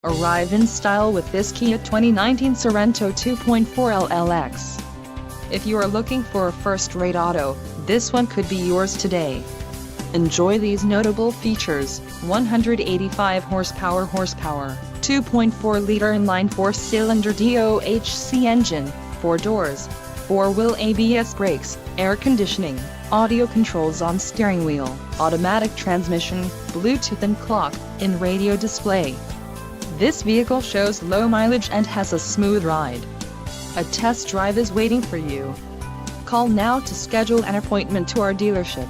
Arrive in style with this Kia 2019 Sorento 2.4 LLX. If you are looking for a first-rate auto, this one could be yours today. Enjoy these notable features: 185 horsepower, 2.4-liter inline four-cylinder DOHC engine, 4 doors, 4-wheel ABS brakes, air conditioning, audio controls on steering wheel, automatic transmission, Bluetooth and clock-in radio display. This vehicle shows low mileage and has a smooth ride. A test drive is waiting for you. Call now to schedule an appointment to our dealership.